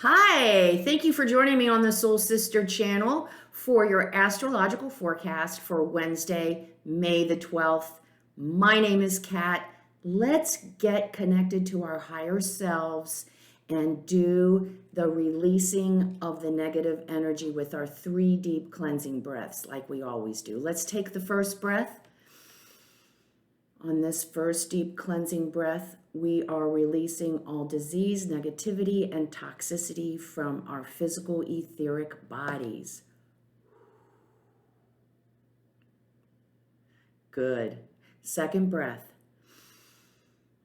Hi, thank you for joining me on the Soul Sister channel for your astrological forecast for Wednesday, May the 12th. My name is Kat. Let's get connected to our higher selves and do the releasing of the negative energy with our 3 deep cleansing breaths like we always do. Let's take the first breath. On this first deep cleansing breath, we are releasing all disease, negativity, and toxicity from our physical etheric bodies. Good. Second breath.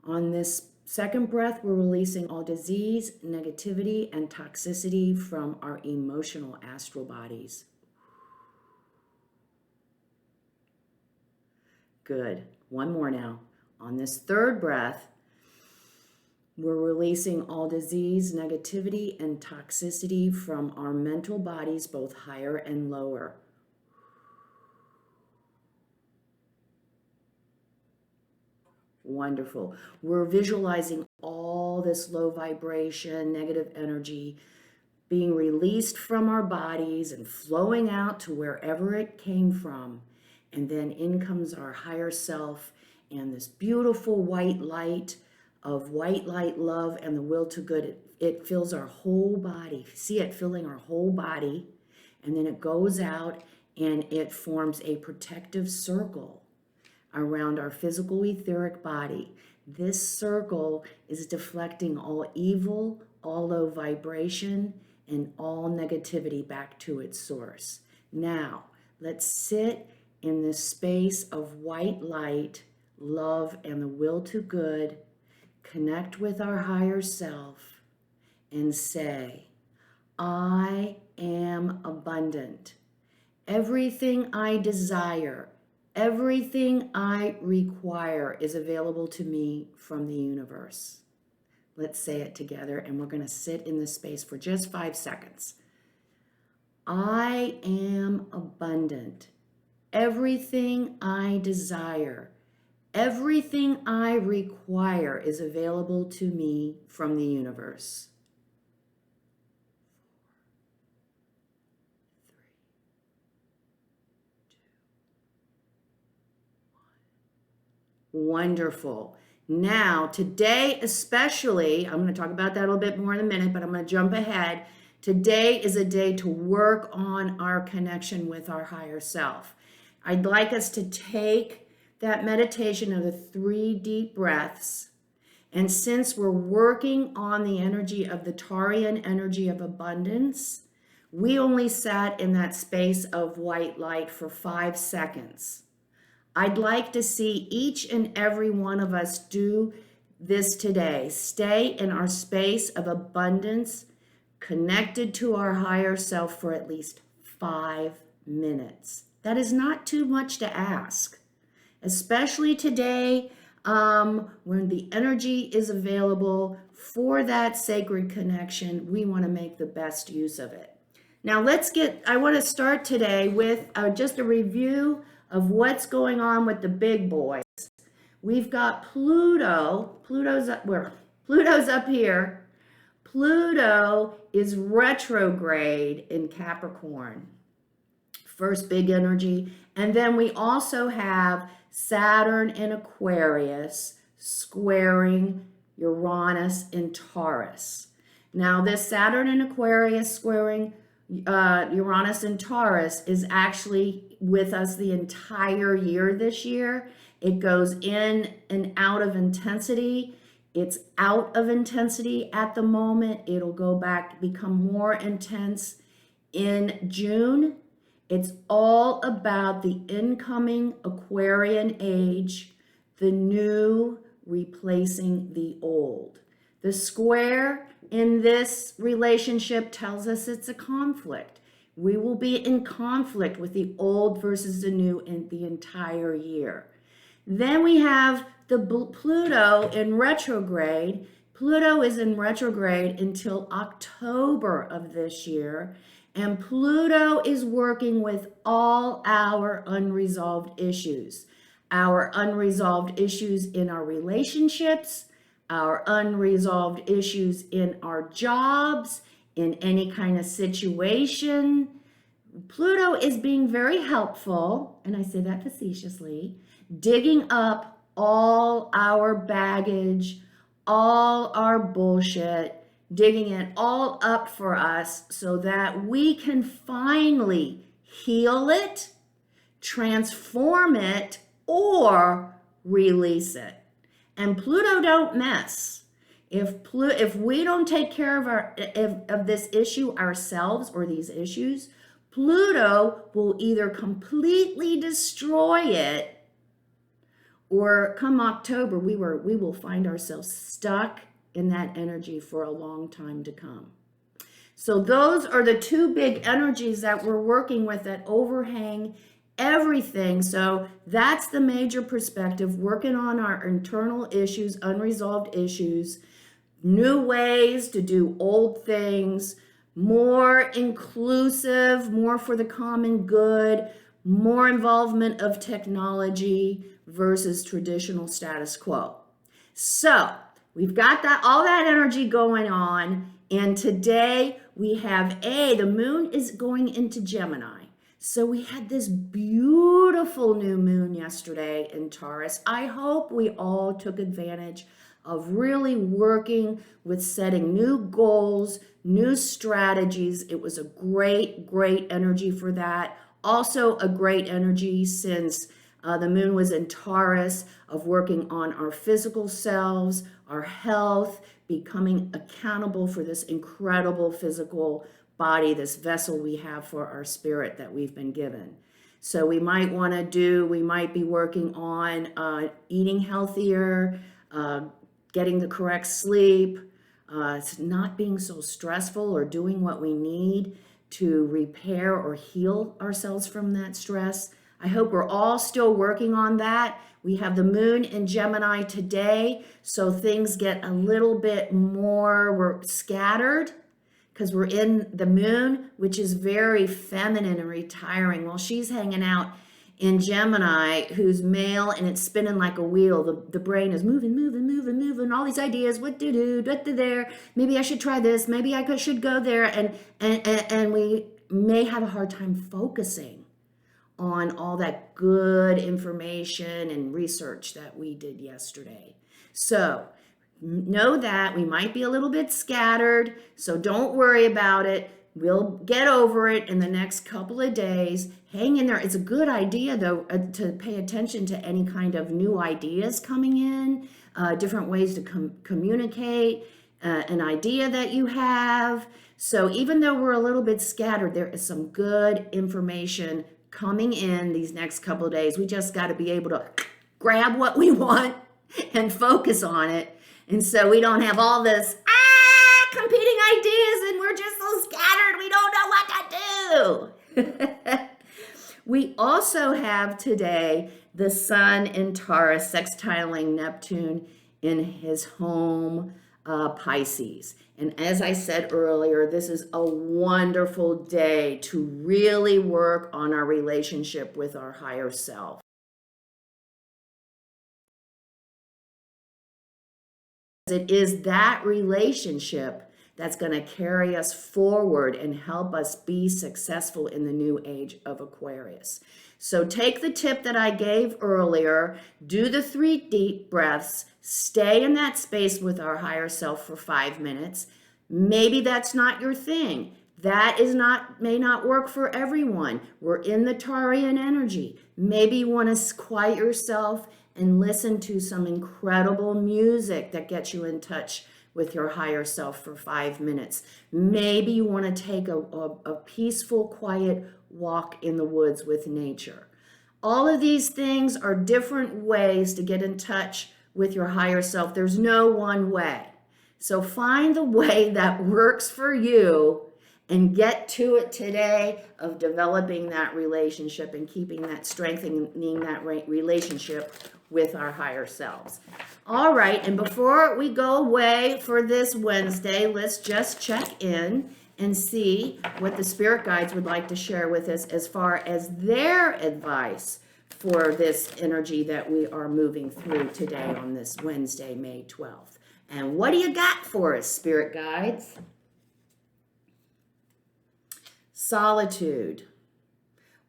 On this second breath, we're releasing all disease, negativity, and toxicity from our emotional astral bodies. Good. One more now. On this third breath, we're releasing all disease, negativity, and toxicity from our mental bodies, both higher and lower. Wonderful. We're visualizing all this low vibration, negative energy being released from our bodies and flowing out to wherever it came from. And then in comes our higher self and this beautiful white light of white light love and the will to good. It fills our whole body. See it filling our whole body. And then it goes out and it forms a protective circle around our physical etheric body. This circle is deflecting all evil, all low vibration, and all negativity back to its source. Now, let's sit in this space of white light, love, and the will to good, connect with our higher self, and say, I am abundant. Everything I desire, everything I require is available to me from the universe. Let's say it together, and we're going to sit in this space for just 5 seconds. I am abundant. Everything I desire, everything I require is available to me from the universe. 4, 3, 2, 1. Wonderful. Now, today especially, I'm going to talk about that a little bit more in a minute, but I'm going to jump ahead. Today is a day to work on our connection with our higher self. I'd like us to take that meditation of the 3 deep breaths. And since we're working on the energy of the Taurean energy of abundance, we only sat in that space of white light for 5 seconds. I'd like to see each and every one of us do this today. Stay in our space of abundance, connected to our higher self for at least 5 minutes. That is not too much to ask, especially today when the energy is available for that sacred connection. We want to make the best use of it. Now I want to start today with just a review of what's going on with the big boys. We've got Pluto. Pluto's up here. Pluto is retrograde in Capricorn. First big energy. And then we also have Saturn in Aquarius squaring Uranus in Taurus. Now this Saturn in Aquarius squaring Uranus in Taurus is actually with us the entire year this year. It goes in and out of intensity. It's out of intensity at the moment. It'll go back, become more intense in June. It's all about the incoming Aquarian age, the new replacing the old. The square in this relationship tells us it's a conflict. We will be in conflict with the old versus the new in the entire year. Then we have the Pluto in retrograde. Pluto is in retrograde until October of this year. And Pluto is working with all our unresolved issues. Our unresolved issues in our relationships, our unresolved issues in our jobs, in any kind of situation. Pluto is being very helpful, and I say that facetiously, digging up all our baggage, all our bullshit, digging it all up for us so that we can finally heal it, transform it, or release it. And Pluto don't mess. If we don't take care of this issue ourselves or these issues, Pluto will either completely destroy it, or come October, we will find ourselves stuck in that energy for a long time to come. So those are the two big energies that we're working with that overhang everything. So that's the major perspective, working on our internal issues, unresolved issues, new ways to do old things, more inclusive, more for the common good, more involvement of technology versus traditional status quo. So we've got all that energy going on, and today we have the moon is going into Gemini. So we had this beautiful new moon yesterday in Taurus. I hope we all took advantage of really working with setting new goals, new strategies. It was a great, great energy for that. Also a great energy since the moon was in Taurus, of working on our physical selves, our health, becoming accountable for this incredible physical body, this vessel we have for our spirit that we've been given. So we might be working on eating healthier, getting the correct sleep, not being so stressful, or doing what we need to repair or heal ourselves from that stress. I hope we're all still working on that. We have the moon in Gemini today, so things get a little bit more, we're scattered because we're in the moon, which is very feminine and retiring. Well, she's hanging out in Gemini, who's male, and it's spinning like a wheel. The brain is moving, all these ideas, what to do, what to there, maybe I should try this, maybe I should go there, and we may have a hard time focusing on all that good information and research that we did yesterday. So know that we might be a little bit scattered, so don't worry about it. We'll get over it in the next couple of days. Hang in there. It's a good idea, though, to pay attention to any kind of new ideas coming in, different ways to communicate, an idea that you have. So even though we're a little bit scattered, there is some good information coming in these next couple of days. We just got to be able to grab what we want and focus on it. And so we don't have all this competing ideas and we're just so scattered we don't know what to do. We also have today the sun in Taurus sextiling Neptune in his home Pisces. And as I said earlier, this is a wonderful day to really work on our relationship with our higher self. It is that relationship that's going to carry us forward and help us be successful in the new age of Aquarius. So take the tip that I gave earlier, do the 3 deep breaths, stay in that space with our higher self for 5 minutes. Maybe that's not your thing. That may not work for everyone. We're in the Taurian energy. Maybe you want to quiet yourself and listen to some incredible music that gets you in touch with your higher self for 5 minutes. Maybe you want to take a peaceful, quiet walk in the woods with nature. All of these things are different ways to get in touch with your higher self. There's no one way. So find the way that works for you and get to it today of developing that relationship and keeping that, strengthening that relationship with our higher selves. All right, and before we go away for this Wednesday, let's just check in and see what the spirit guides would like to share with us as far as their advice for this energy that we are moving through today on this Wednesday, May 12th. And what do you got for us, spirit guides? Solitude.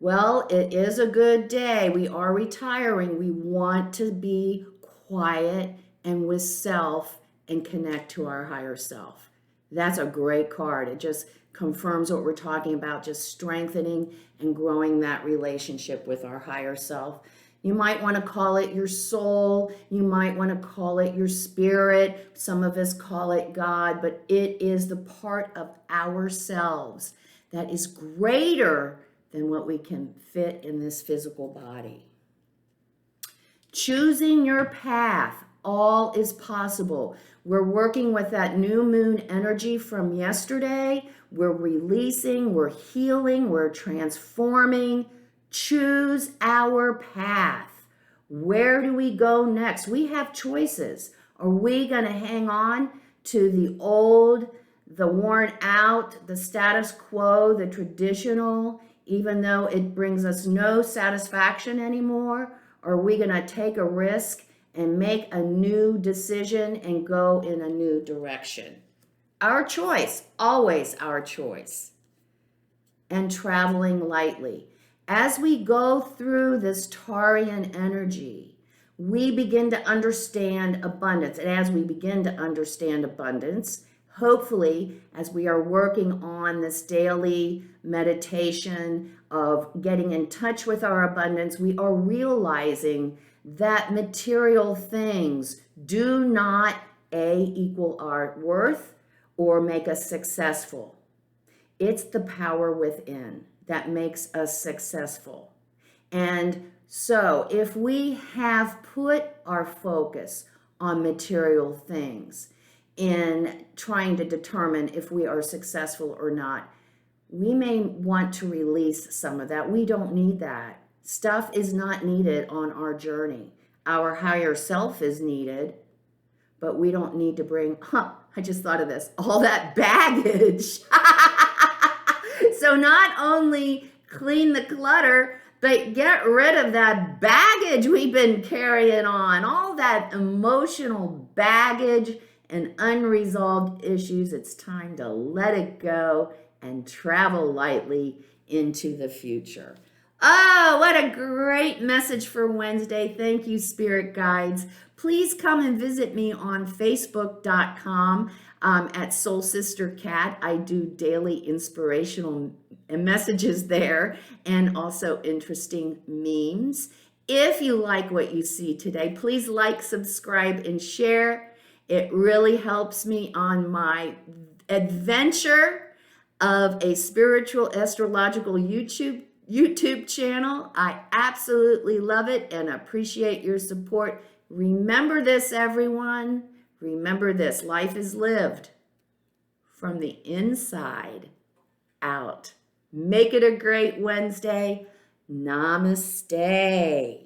Well, it is a good day. We are retiring. We want to be quiet and with self and connect to our higher self. That's a great card. It just confirms what we're talking about, just strengthening and growing that relationship with our higher self. You might want to call it your soul. You might want to call it your spirit. Some of us call it God, but it is the part of ourselves that is greater than what we can fit in this physical body. Choosing your path, all is possible. We're working with that new moon energy from yesterday. We're releasing, we're healing, we're transforming. Choose our path. Where do we go next? We have choices. Are we going to hang on to the old, the worn out, the status quo, the traditional, even though it brings us no satisfaction anymore? Or are we going to take a risk and make a new decision and go in a new direction? Our choice, always our choice. And traveling lightly. As we go through this Taurean energy, we begin to understand abundance. And as we begin to understand abundance, hopefully, as we are working on this daily meditation of getting in touch with our abundance, we are realizing that material things do not equal our worth or make us successful. It's the power within that makes us successful. And so if we have put our focus on material things in trying to determine if we are successful or not, we may want to release some of that. We don't need that. Stuff is not needed on our journey. Our higher self is needed, but we don't need to bring, I just thought of this, all that baggage. So not only clean the clutter, but get rid of that baggage we've been carrying on, all that emotional baggage and unresolved issues. It's time to let it go and travel lightly into the future. Oh, what a great message for Wednesday. Thank you, Spirit Guides. Please come and visit me on Facebook.com at Soul Sister Cat. I do daily inspirational messages there and also interesting memes. If you like what you see today, please like, subscribe, and share. It really helps me on my adventure of a spiritual astrological YouTube channel. I absolutely love it and appreciate your support. Remember this, everyone. Remember this. Life is lived from the inside out. Make it a great Wednesday. Namaste.